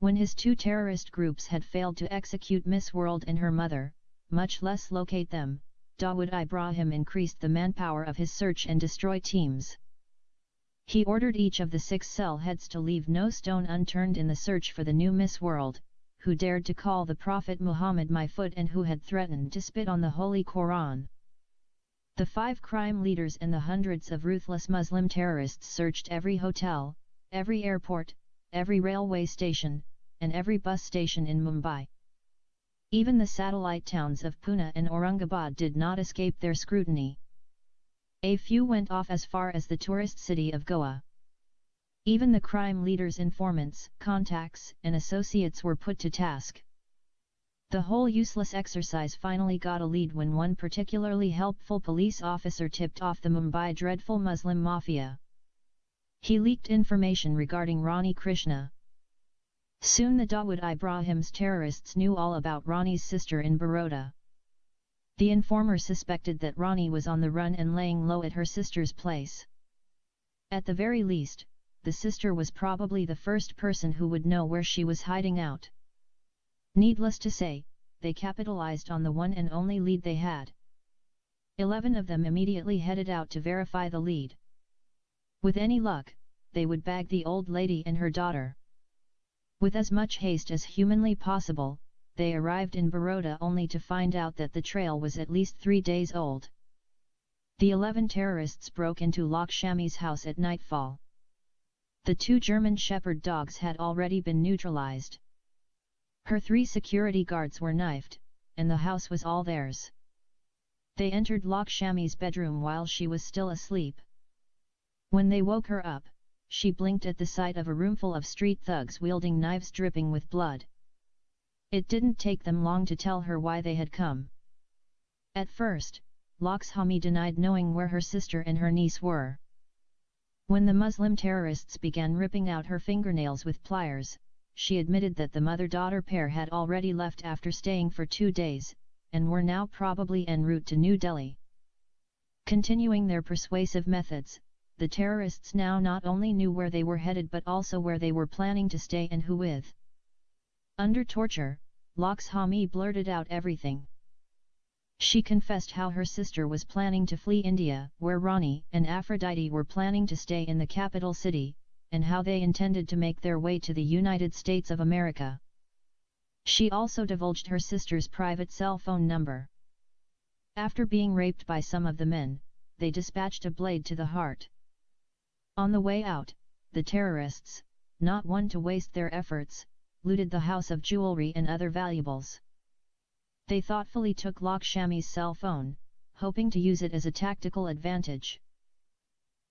When his two terrorist groups had failed to execute Miss World and her mother, much less locate them, Dawood Ibrahim increased the manpower of his search and destroy teams. He ordered each of the 6 cell heads to leave no stone unturned in the search for the new Miss World, who dared to call the Prophet Muhammad my foot and who had threatened to spit on the Holy Quran. The 5 crime leaders and the hundreds of ruthless Muslim terrorists searched every hotel, every airport, every railway station, and every bus station in Mumbai. Even the satellite towns of Pune and Aurangabad did not escape their scrutiny. A few went off as far as the tourist city of Goa. Even the crime leaders' informants, contacts, and associates were put to task. The whole useless exercise finally got a lead when one particularly helpful police officer tipped off the Mumbai dreadful Muslim mafia. He leaked information regarding Rani Krishna. Soon the Dawood Ibrahim's terrorists knew all about Rani's sister in Baroda. The informer suspected that Rani was on the run and laying low at her sister's place. At the very least, the sister was probably the first person who would know where she was hiding out. Needless to say, they capitalized on the one and only lead they had. 11 of them immediately headed out to verify the lead. With any luck, they would bag the old lady and her daughter. With as much haste as humanly possible, they arrived in Baroda only to find out that the trail was at least 3 days old. The 11 terrorists broke into Lakshmi's house at nightfall. The 2 German Shepherd dogs had already been neutralized. Her 3 security guards were knifed, and the house was all theirs. They entered Lakshmi's bedroom while she was still asleep. When they woke her up, she blinked at the sight of a roomful of street thugs wielding knives dripping with blood. It didn't take them long to tell her why they had come. At first, Lakshmi denied knowing where her sister and her niece were. When the Muslim terrorists began ripping out her fingernails with pliers, she admitted that the mother-daughter pair had already left after staying for 2 days, and were now probably en route to New Delhi. Continuing their persuasive methods, the terrorists now not only knew where they were headed but also where they were planning to stay and who with. Under torture, Lakshmi blurted out everything. She confessed how her sister was planning to flee India, where Rani and Aphrodite were planning to stay in the capital city, and how they intended to make their way to the United States of America. She also divulged her sister's private cell phone number. After being raped by some of the men, they dispatched a blade to the heart. On the way out, the terrorists, not one to waste their efforts, looted the house of jewelry and other valuables. They thoughtfully took Lakshmi's cell phone, hoping to use it as a tactical advantage.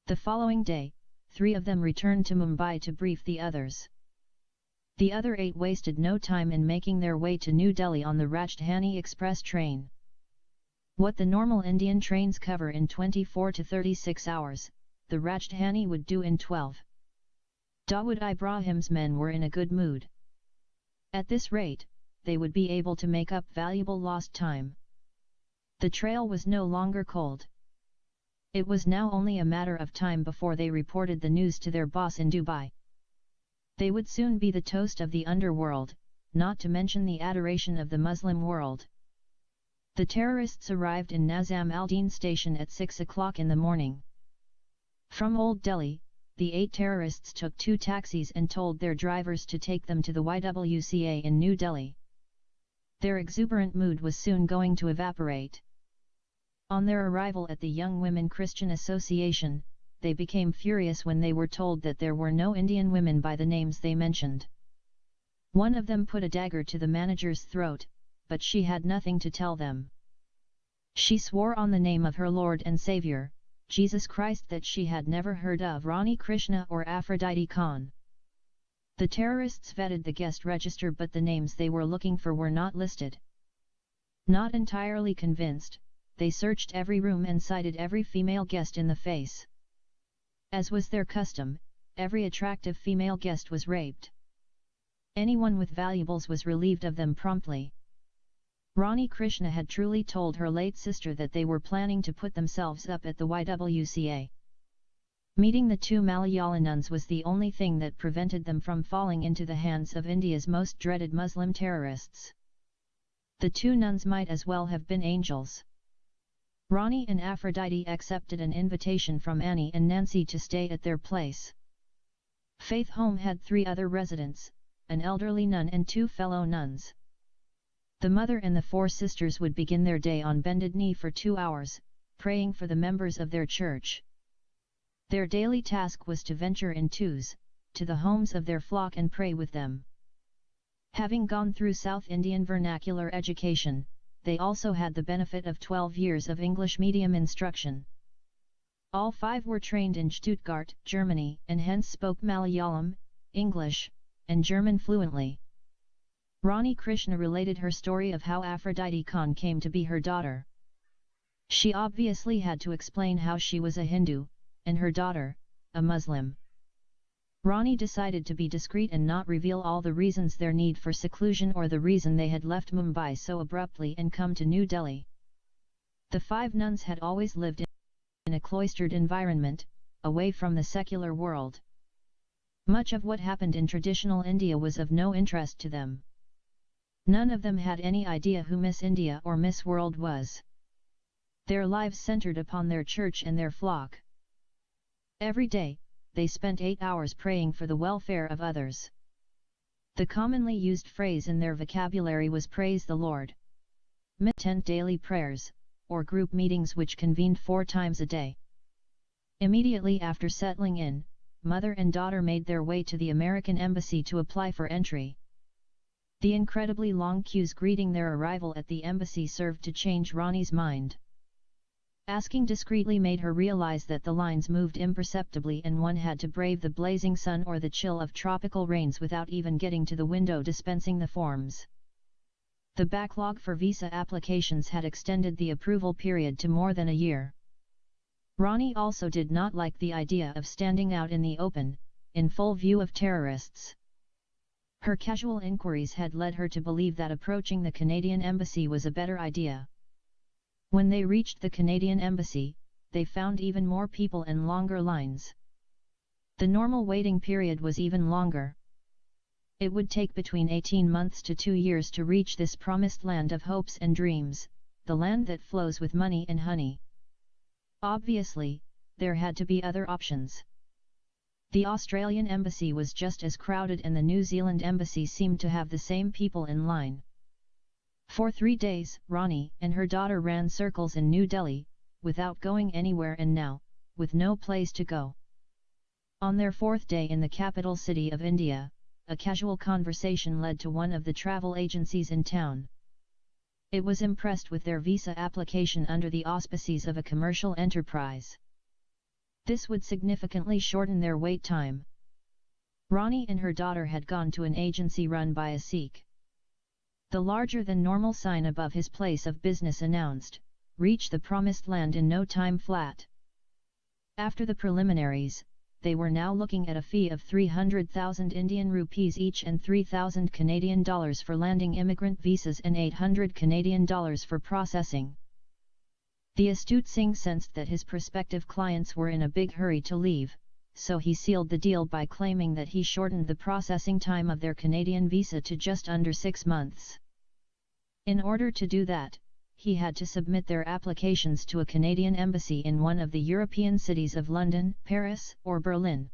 The following day, 3 of them returned to Mumbai to brief the others. The other 8 wasted no time in making their way to New Delhi on the Rajdhani Express train. What the normal Indian trains cover in 24 to 36 hours, the Rajdhani would do in 12. Dawood Ibrahim's men were in a good mood. At this rate, they would be able to make up valuable lost time. The trail was no longer cold. It was now only a matter of time before they reported the news to their boss in Dubai. They would soon be the toast of the underworld, not to mention the adoration of the Muslim world. The terrorists arrived in Nazam al-Din station at 6 o'clock in the morning. From Old Delhi, the 8 terrorists took 2 taxis and told their drivers to take them to the YWCA in New Delhi. Their exuberant mood was soon going to evaporate. On their arrival at the Young Women Christian Association, they became furious when they were told that there were no Indian women by the names they mentioned. One of them put a dagger to the manager's throat, but she had nothing to tell them. She swore on the name of her Lord and Savior, Jesus Christ, that she had never heard of Rani Krishna or Aphrodite Khan. The terrorists vetted the guest register, but the names they were looking for were not listed. Not entirely convinced, they searched every room and cited every female guest in the face. As was their custom, every attractive female guest was raped. Anyone with valuables was relieved of them promptly. Rani Krishna had truly told her late sister that they were planning to put themselves up at the YWCA. Meeting the two Malayala nuns was the only thing that prevented them from falling into the hands of India's most dreaded Muslim terrorists. The two nuns might as well have been angels. Ronnie and Aphrodite accepted an invitation from Annie and Nancy to stay at their place. Faith Home had 3 other residents, an elderly nun and 2 fellow nuns. The mother and the 4 sisters would begin their day on bended knee for 2 hours, praying for the members of their church. Their daily task was to venture in twos, to the homes of their flock and pray with them. Having gone through South Indian vernacular education, they also had the benefit of 12 years of English medium instruction. All 5 were trained in Stuttgart, Germany, and hence spoke Malayalam, English, and German fluently. Rani Krishna related her story of how Aphrodite Khan came to be her daughter. She obviously had to explain how she was a Hindu, and her daughter, a Muslim. Rani decided to be discreet and not reveal all the reasons their need for seclusion or the reason they had left Mumbai so abruptly and come to New Delhi. The 5 nuns had always lived in a cloistered environment, away from the secular world. Much of what happened in traditional India was of no interest to them. None of them had any idea who Miss India or Miss World was. Their lives centered upon their church and their flock. Every day, they spent 8 hours praying for the welfare of others. The commonly used phrase in their vocabulary was "Praise the Lord." 10 daily prayers, or group meetings which convened 4 times a day. Immediately after settling in, mother and daughter made their way to the American embassy to apply for entry. The incredibly long queues greeting their arrival at the embassy served to change Rani's mind. Asking discreetly made her realize that the lines moved imperceptibly and one had to brave the blazing sun or the chill of tropical rains without even getting to the window dispensing the forms. The backlog for visa applications had extended the approval period to more than a year. Rani also did not like the idea of standing out in the open, in full view of terrorists. Her casual inquiries had led her to believe that approaching the Canadian embassy was a better idea. When they reached the Canadian embassy, they found even more people and longer lines. The normal waiting period was even longer. It would take between 18 months to 2 years to reach this promised land of hopes and dreams, the land that flows with money and honey. Obviously, there had to be other options. The Australian embassy was just as crowded and the New Zealand embassy seemed to have the same people in line. For 3 days, Rani and her daughter ran circles in New Delhi, without going anywhere and now, with no place to go. On their 4th day in the capital city of India, a casual conversation led to one of the travel agencies in town. It was impressed with their visa application under the auspices of a commercial enterprise. This would significantly shorten their wait time. Rani and her daughter had gone to an agency run by a Sikh. The larger-than-normal sign above his place of business announced, "Reach the promised land in no time flat." After the preliminaries, they were now looking at a fee of 300,000 Indian rupees each and 3,000 Canadian dollars for landing immigrant visas and 800 Canadian dollars for processing. The astute Singh sensed that his prospective clients were in a big hurry to leave, so he sealed the deal by claiming that he shortened the processing time of their Canadian visa to just under 6 months. In order to do that, he had to submit their applications to a Canadian embassy in one of the European cities of London, Paris, or Berlin.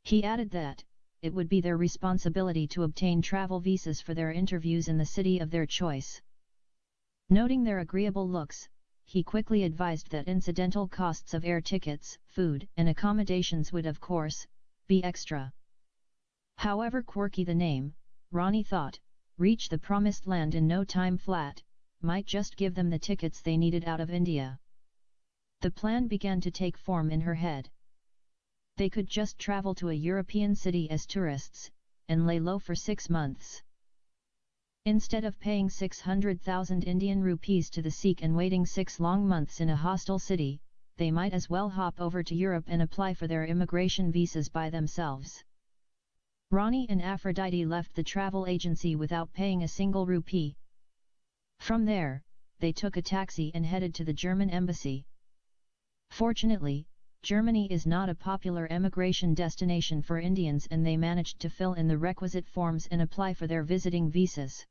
He added that, it would be their responsibility to obtain travel visas for their interviews in the city of their choice. Noting their agreeable looks, he quickly advised that incidental costs of air tickets, food, and accommodations would of course, be extra. However quirky the name, Rani thought, "Reach the promised land in no time flat," might just give them the tickets they needed out of India. The plan began to take form in her head. They could just travel to a European city as tourists, and lay low for 6 months. Instead of paying 600,000 Indian rupees to the Sikh and waiting 6 long months in a hostile city, they might as well hop over to Europe and apply for their immigration visas by themselves. Rani and Aphrodite left the travel agency without paying a single rupee. From there, they took a taxi and headed to the German embassy. Fortunately, Germany is not a popular emigration destination for Indians, and they managed to fill in the requisite forms and apply for their visiting visas.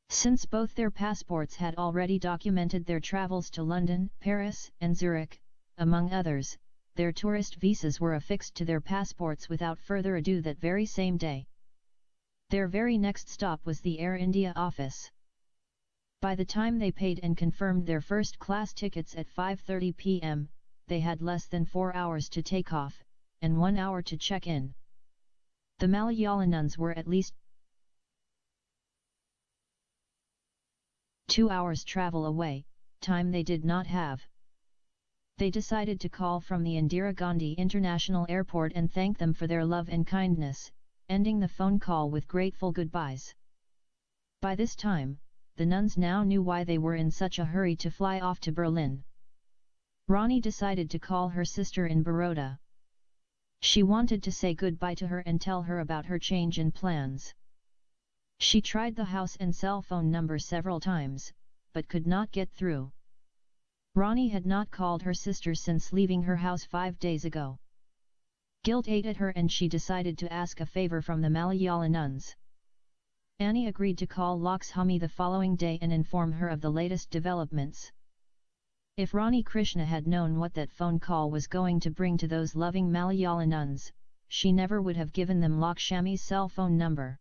Since both their passports had already documented their travels to London, Paris, and Zurich, among others, their tourist visas were affixed to their passports without further ado that very same day. Their very next stop was the Air India office. By the time they paid and confirmed their first-class tickets at 5:30 p.m., they had less than 4 hours to take off, and 1 hour to check in. The Malayalam nuns were at least 2 hours travel away, time they did not have. They decided to call from the Indira Gandhi International Airport and thank them for their love and kindness, ending the phone call with grateful goodbyes. By this time, the nuns now knew why they were in such a hurry to fly off to Berlin. Rani decided to call her sister in Baroda. She wanted to say goodbye to her and tell her about her change in plans. She tried the house and cell phone number several times, but could not get through. Rani had not called her sister since leaving her house 5 days ago. Guilt ate at her and she decided to ask a favor from the Malayalam nuns. Annie agreed to call Lakshmi the following day and inform her of the latest developments. If Rani Krishna had known what that phone call was going to bring to those loving Malayalam nuns, she never would have given them Lakshmi's cell phone number.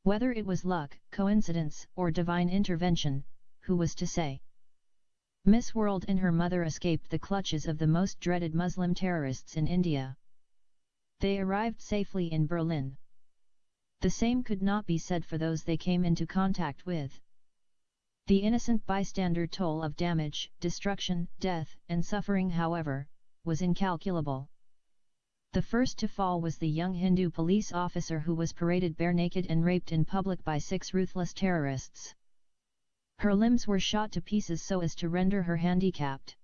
Whether it was luck, coincidence, or divine intervention, who was to say? Miss World and her mother escaped the clutches of the most dreaded Muslim terrorists in India. They arrived safely in Berlin. The same could not be said for those they came into contact with. The innocent bystander toll of damage, destruction, death, and suffering, however, was incalculable. The first to fall was the young Hindu police officer who was paraded bare naked and raped in public by 6 ruthless terrorists. Her limbs were shot to pieces so as to render her handicapped.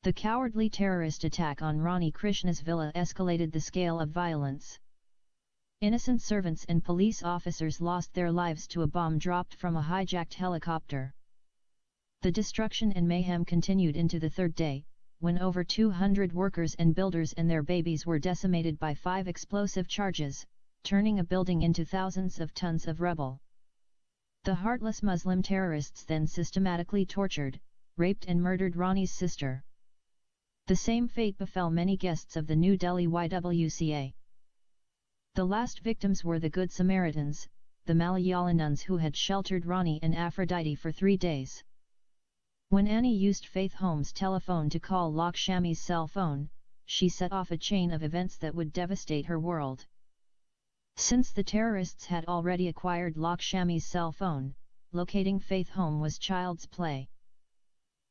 The cowardly terrorist attack on Rani Krishna's villa escalated the scale of violence. Innocent servants and police officers lost their lives to a bomb dropped from a hijacked helicopter. The destruction and mayhem continued into the third day, when over 200 workers and builders and their babies were decimated by 5 explosive charges, turning a building into thousands of tons of rubble. The heartless Muslim terrorists then systematically tortured, raped and murdered Rani's sister. The same fate befell many guests of the New Delhi YWCA. The last victims were the Good Samaritans, the Malayalam nuns who had sheltered Rani and Aphrodite for 3 days. When Annie used Faith Holmes' telephone to call Lakshmi's cell phone, she set off a chain of events that would devastate her world. Since the terrorists had already acquired Lakshmi's cell phone, locating Faith Holmes was child's play.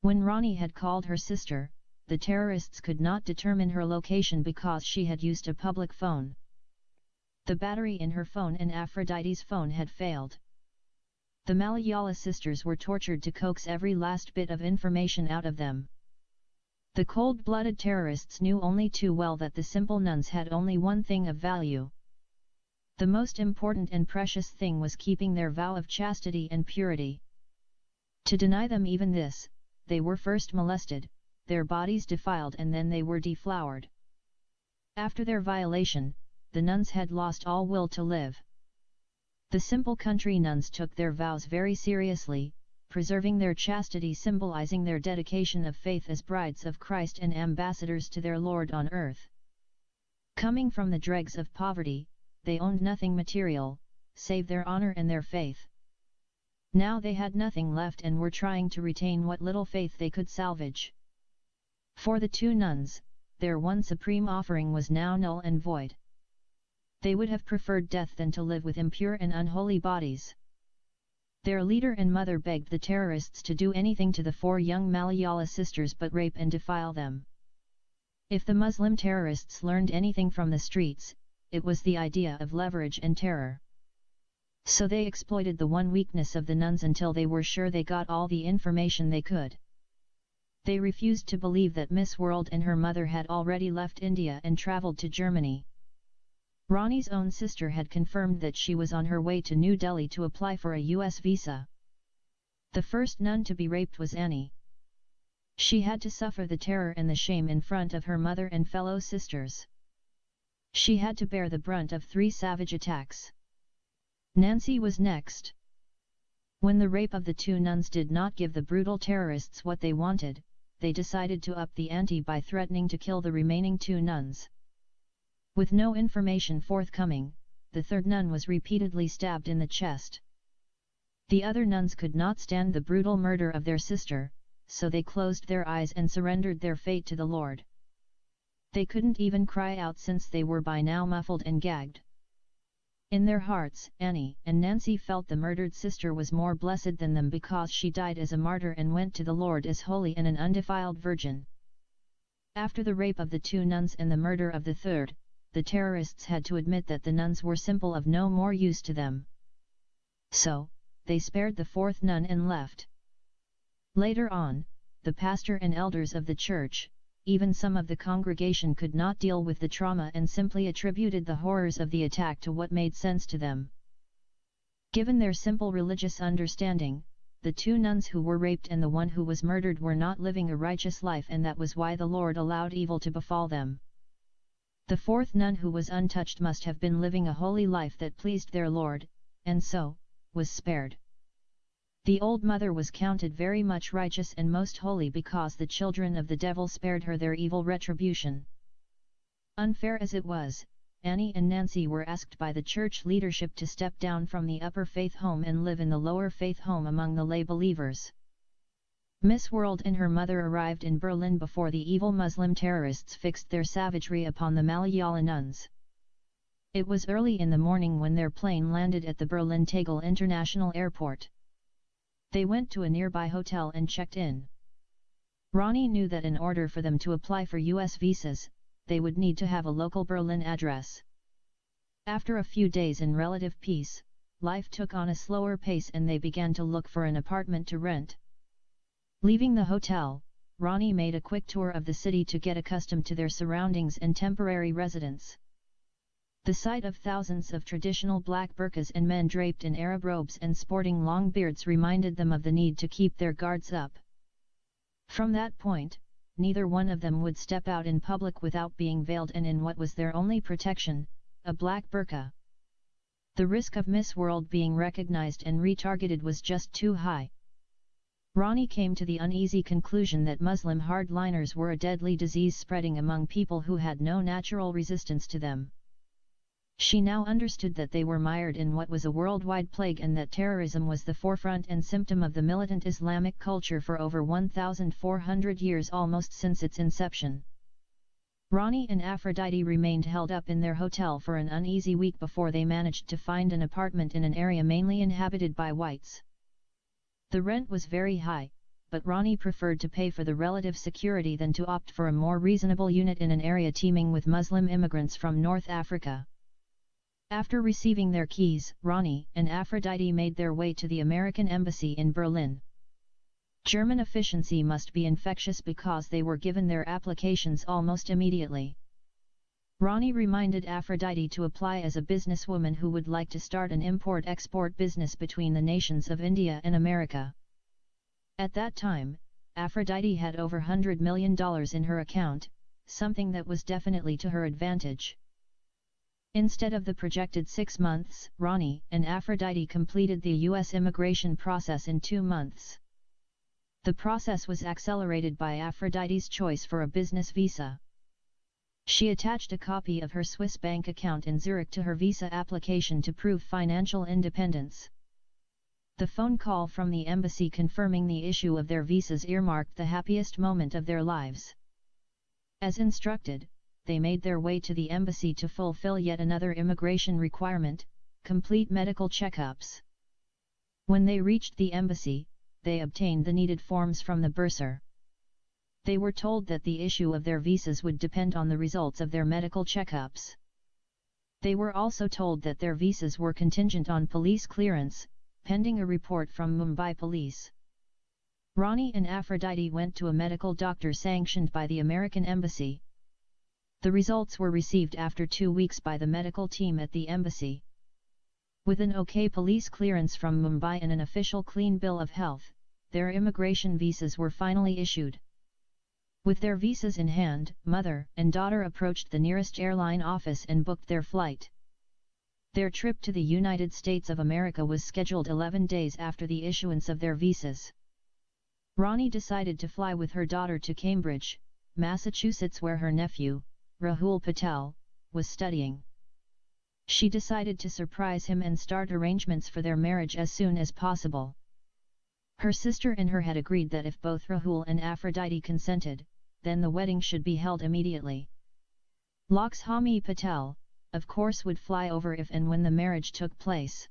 When Rani had called her sister, the terrorists could not determine her location because she had used a public phone. The battery in her phone and Aphrodite's phone had failed. The Malayala sisters were tortured to coax every last bit of information out of them. The cold-blooded terrorists knew only too well that the simple nuns had only one thing of value. The most important and precious thing was keeping their vow of chastity and purity. To deny them even this, they were first molested, their bodies defiled, and then they were deflowered. After their violation, the nuns had lost all will to live. The simple country nuns took their vows very seriously, preserving their chastity, symbolizing their dedication of faith as brides of Christ and ambassadors to their Lord on earth. Coming from the dregs of poverty, they owned nothing material, save their honor and their faith. Now they had nothing left and were trying to retain what little faith they could salvage. For the 2 nuns, their one supreme offering was now null and void. They would have preferred death than to live with impure and unholy bodies. Their leader and mother begged the terrorists to do anything to the 4 young Malayala sisters but rape and defile them. If the Muslim terrorists learned anything from the streets, it was the idea of leverage and terror. So they exploited the one weakness of the nuns until they were sure they got all the information they could. They refused to believe that Miss World and her mother had already left India and travelled to Germany. Rani's own sister had confirmed that she was on her way to New Delhi to apply for a US visa. The first nun to be raped was Annie. She had to suffer the terror and the shame in front of her mother and fellow sisters. She had to bear the brunt of 3 savage attacks. Nancy was next. When the rape of the 2 nuns did not give the brutal terrorists what they wanted, they decided to up the ante by threatening to kill the remaining 2 nuns. With no information forthcoming, the 3rd nun was repeatedly stabbed in the chest. The other nuns could not stand the brutal murder of their sister, so they closed their eyes and surrendered their fate to the Lord. They couldn't even cry out since they were by now muffled and gagged. In their hearts, Annie and Nancy felt the murdered sister was more blessed than them because she died as a martyr and went to the Lord as holy and an undefiled virgin. After the rape of the 2 nuns and the murder of the 3rd, the terrorists had to admit that the nuns were simple of no more use to them. So, they spared the 4th nun and left. Later on, the pastor and elders of the church, even some of the congregation, could not deal with the trauma and simply attributed the horrors of the attack to what made sense to them. Given their simple religious understanding, the 2 nuns who were raped and the one who was murdered were not living a righteous life, and that was why the Lord allowed evil to befall them. The 4th nun who was untouched must have been living a holy life that pleased their Lord, and so, was spared. The old mother was counted very much righteous and most holy because the children of the devil spared her their evil retribution. Unfair as it was, Annie and Nancy were asked by the church leadership to step down from the upper faith home and live in the lower faith home among the lay believers. Miss World and her mother arrived in Berlin before the evil Muslim terrorists fixed their savagery upon the Malayalam nuns. It was early in the morning when their plane landed at the Berlin Tegel International Airport. They went to a nearby hotel and checked in. Ronnie knew that in order for them to apply for US visas, they would need to have a local Berlin address. After a few days in relative peace, life took on a slower pace and they began to look for an apartment to rent. Leaving the hotel, Ronnie made a quick tour of the city to get accustomed to their surroundings and temporary residence. The sight of thousands of traditional black burqas and men draped in Arab robes and sporting long beards reminded them of the need to keep their guards up. From that point, neither one of them would step out in public without being veiled and in what was their only protection, a black burqa. The risk of Miss World being recognized and retargeted was just too high. Ronnie came to the uneasy conclusion that Muslim hardliners were a deadly disease spreading among people who had no natural resistance to them. She now understood that they were mired in what was a worldwide plague and that terrorism was the forefront and symptom of the militant Islamic culture for over 1,400 years, almost since its inception. Ronnie and Aphrodite remained held up in their hotel for an uneasy week before they managed to find an apartment in an area mainly inhabited by whites. The rent was very high, but Ronnie preferred to pay for the relative security than to opt for a more reasonable unit in an area teeming with Muslim immigrants from North Africa. After receiving their keys, Ronnie and Aphrodite made their way to the American Embassy in Berlin. German efficiency must be infectious because they were given their applications almost immediately. Ronnie reminded Aphrodite to apply as a businesswoman who would like to start an import-export business between the nations of India and America. At that time, Aphrodite had over $100 million in her account, something that was definitely to her advantage. Instead of the projected 6 months, Ronnie and Aphrodite completed the U.S. immigration process in 2 months. The process was accelerated by Aphrodite's choice for a business visa. She attached a copy of her Swiss bank account in Zurich to her visa application to prove financial independence. The phone call from the embassy confirming the issue of their visas earmarked the happiest moment of their lives. As instructed, they made their way to the embassy to fulfill yet another immigration requirement, complete medical checkups. When they reached the embassy, they obtained the needed forms from the bursar. They were told that the issue of their visas would depend on the results of their medical checkups. They were also told that their visas were contingent on police clearance, pending a report from Mumbai police. Ronnie and Aphrodite went to a medical doctor sanctioned by the American Embassy. The results were received after 2 weeks by the medical team at the embassy. With an OK police clearance from Mumbai and an official clean bill of health, their immigration visas were finally issued. With their visas in hand, mother and daughter approached the nearest airline office and booked their flight. Their trip to the United States of America was scheduled 11 days after the issuance of their visas. Ronnie decided to fly with her daughter to Cambridge, Massachusetts, where her nephew, Rahul Patel, was studying. She decided to surprise him and start arrangements for their marriage as soon as possible. Her sister and her had agreed that if both Rahul and Aphrodite consented, then the wedding should be held immediately. Lakshmi Patel, of course, would fly over if and when the marriage took place.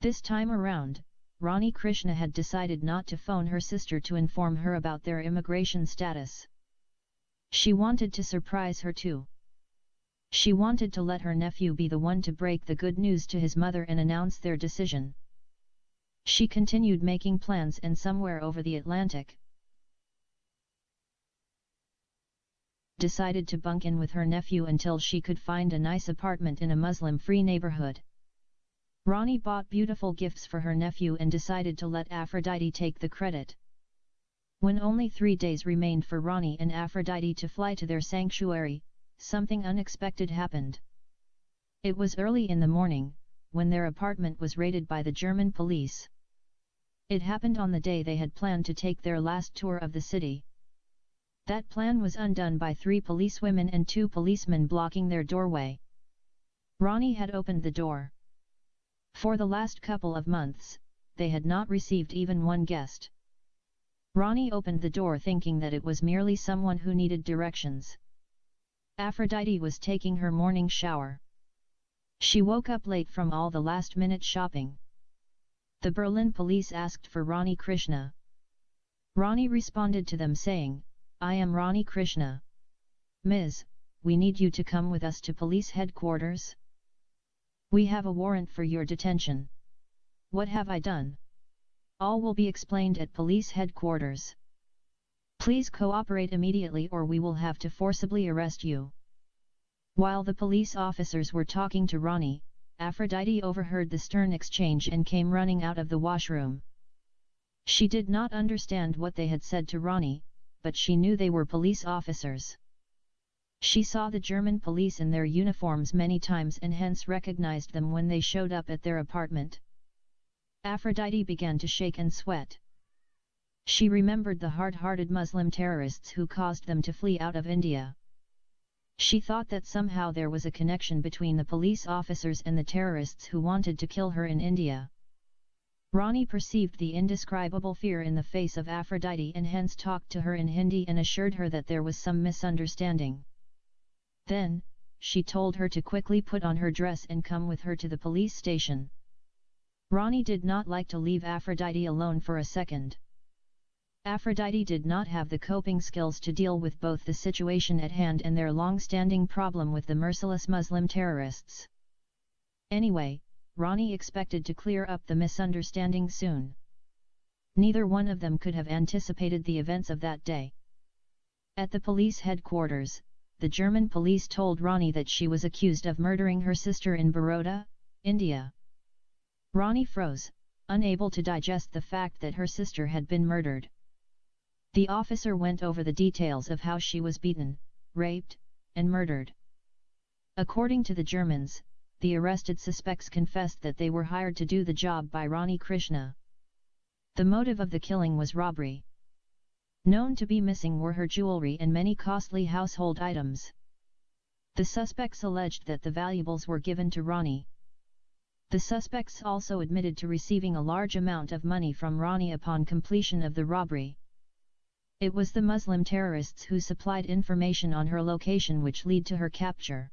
This time around, Rani Krishna had decided not to phone her sister to inform her about their immigration status. She wanted to surprise her too. She wanted to let her nephew be the one to break the good news to his mother and announce their decision. She continued making plans, and somewhere over the Atlantic, decided to bunk in with her nephew until she could find a nice apartment in a Muslim-free neighborhood. Rani bought beautiful gifts for her nephew and decided to let Aphrodite take the credit. When only 3 days remained for Rani and Aphrodite to fly to their sanctuary, something unexpected happened. It was early in the morning, when their apartment was raided by the German police. It happened on the day they had planned to take their last tour of the city. That plan was undone by 3 policewomen and 2 policemen blocking their doorway. Rani had opened the door. For the last couple of months, they had not received even one guest. Rani opened the door thinking that it was merely someone who needed directions. Aphrodite was taking her morning shower. She woke up late from all the last-minute shopping. The Berlin police asked for Rani Krishna. Rani responded to them saying, "I am Rani Krishna. Ms., we need you to come with us to police headquarters. We have a warrant for your detention." "What have I done?" "All will be explained at police headquarters. Please cooperate immediately or we will have to forcibly arrest you." While the police officers were talking to Rani, Aphrodite overheard the stern exchange and came running out of the washroom. She did not understand what they had said to Rani, but she knew they were police officers. She saw the German police in their uniforms many times and hence recognized them when they showed up at their apartment. Aphrodite began to shake and sweat. She remembered the hard-hearted Muslim terrorists who caused them to flee out of India. She thought that somehow there was a connection between the police officers and the terrorists who wanted to kill her in India. Rani perceived the indescribable fear in the face of Aphrodite and hence talked to her in Hindi and assured her that there was some misunderstanding. Then, she told her to quickly put on her dress and come with her to the police station. Rani did not like to leave Aphrodite alone for a second. Aphrodite did not have the coping skills to deal with both the situation at hand and their long-standing problem with the merciless Muslim terrorists. Anyway, Rani expected to clear up the misunderstanding soon. Neither one of them could have anticipated the events of that day. At the police headquarters, the German police told Rani that she was accused of murdering her sister in Baroda, India. Rani froze, unable to digest the fact that her sister had been murdered. The officer went over the details of how she was beaten, raped, and murdered. According to the Germans, the arrested suspects confessed that they were hired to do the job by Rani Krishna. The motive of the killing was robbery. Known to be missing were her jewelry and many costly household items. The suspects alleged that the valuables were given to Rani. The suspects also admitted to receiving a large amount of money from Rani upon completion of the robbery. It was the Muslim terrorists who supplied information on her location which led to her capture.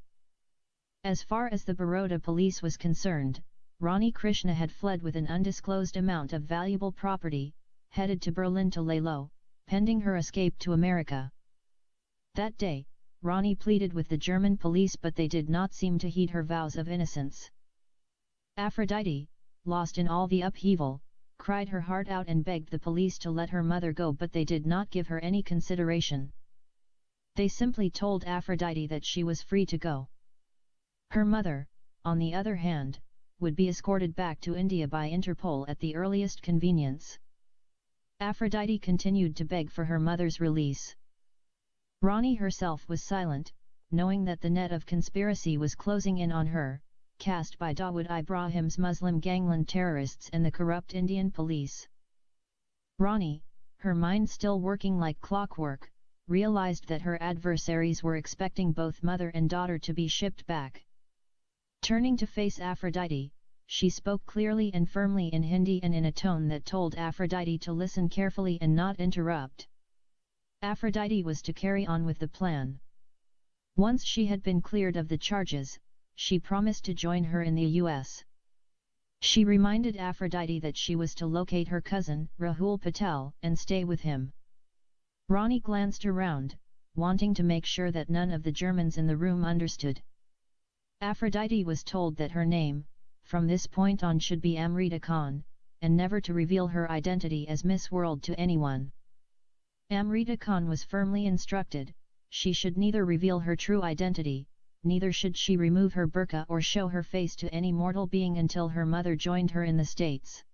As far as the Baroda police was concerned, Rani Krishna had fled with an undisclosed amount of valuable property, headed to Berlin to lay low, pending her escape to America. That day, Rani pleaded with the German police but they did not seem to heed her vows of innocence. Aphrodite, lost in all the upheaval, cried her heart out and begged the police to let her mother go but they did not give her any consideration. They simply told Aphrodite that she was free to go. Her mother, on the other hand, would be escorted back to India by Interpol at the earliest convenience. Aphrodite continued to beg for her mother's release. Rani herself was silent, knowing that the net of conspiracy was closing in on her, cast by Dawood Ibrahim's Muslim gangland terrorists and the corrupt Indian police. Rani, her mind still working like clockwork, realized that her adversaries were expecting both mother and daughter to be shipped back. Turning to face Aphrodite, she spoke clearly and firmly in Hindi and in a tone that told Aphrodite to listen carefully and not interrupt. Aphrodite was to carry on with the plan. Once she had been cleared of the charges, she promised to join her in the US. She reminded Aphrodite that she was to locate her cousin, Rahul Patel, and stay with him. Rani glanced around, wanting to make sure that none of the Germans in the room understood. Aphrodite was told that her name, from this point on, should be Amrita Khan, and never to reveal her identity as Miss World to anyone. Amrita Khan was firmly instructed, she should neither reveal her true identity, neither should she remove her burqa or show her face to any mortal being until her mother joined her in the States.